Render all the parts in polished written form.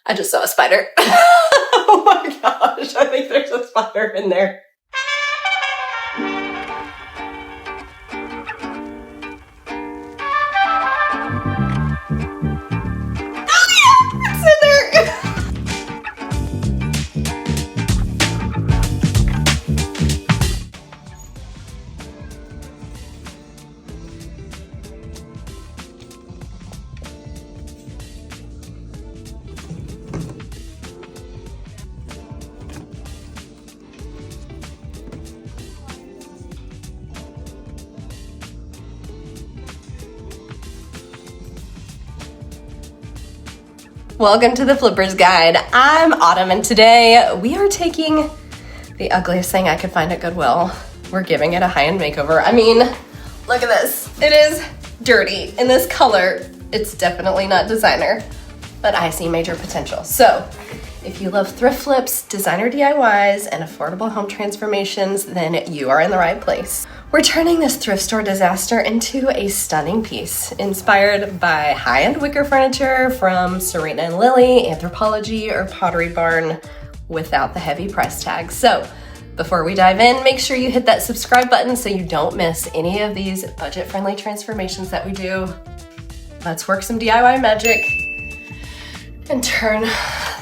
I just saw a spider. Oh my gosh, I think there's a spider in there. Oh yeah, it's in there. Welcome to the Flipper's Guide. I'm Autumn, and today we are taking the ugliest thing I could find at Goodwill. We're giving it a high-end makeover. I mean, look at this. It is dirty in this color. It's definitely not designer, but I see major potential. So if you love thrift flips, designer DIYs, and affordable home transformations, then you are in the right place. We're turning this thrift store disaster into a stunning piece, inspired by high-end wicker furniture from Serena and Lily, Anthropologie, or Pottery Barn without the heavy price tag. So before we dive in, make sure you hit that subscribe button so you don't miss any of these budget-friendly transformations that we do. Let's work some DIY magic and turn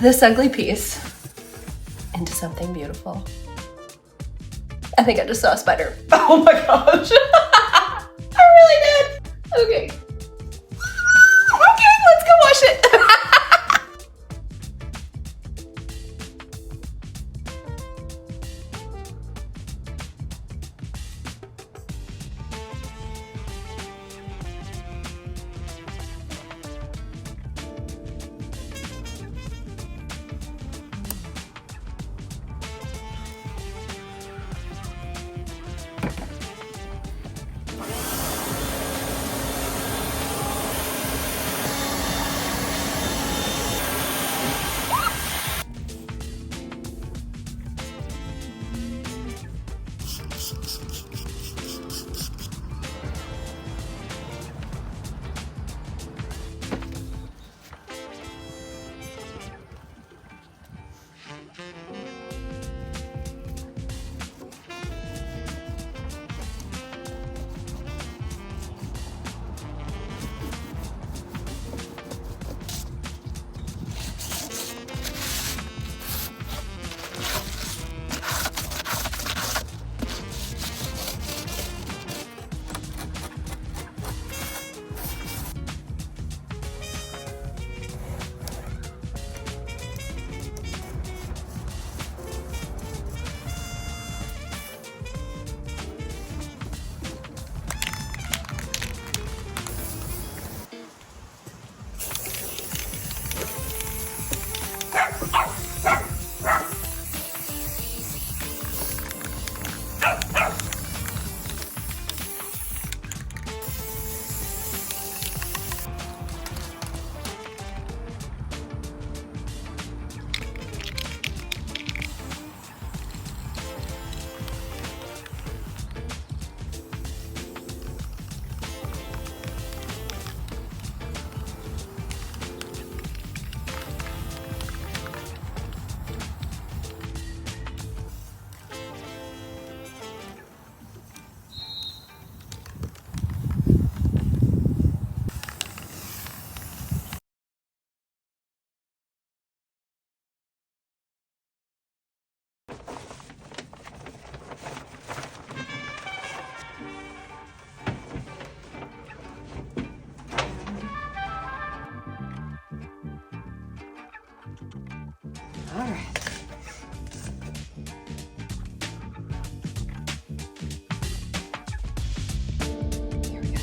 this ugly piece into something beautiful. I think I just saw a spider. Oh my gosh. I really did. Okay. Okay, let's go wash it. All right. Here we go.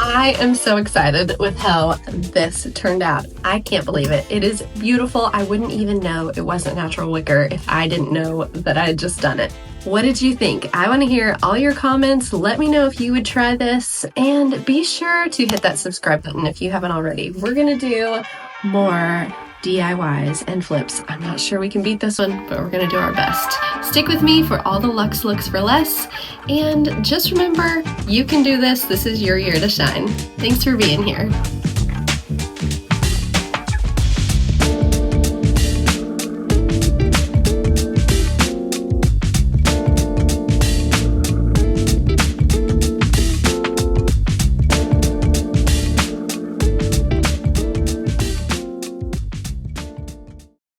I am so excited with how this turned out. I can't believe it. It is beautiful. I wouldn't even know it wasn't natural wicker if I didn't know that I had just done it. What did you think? I want to hear all your comments. Let me know if you would try this, and be sure to hit that subscribe button if you haven't already. We're gonna do more DIYs and flips. I'm not sure we can beat this one, but we're gonna do our best. Stick with me for all the luxe looks for less, and just remember, you can do this. This is your year to shine. Thanks for being here.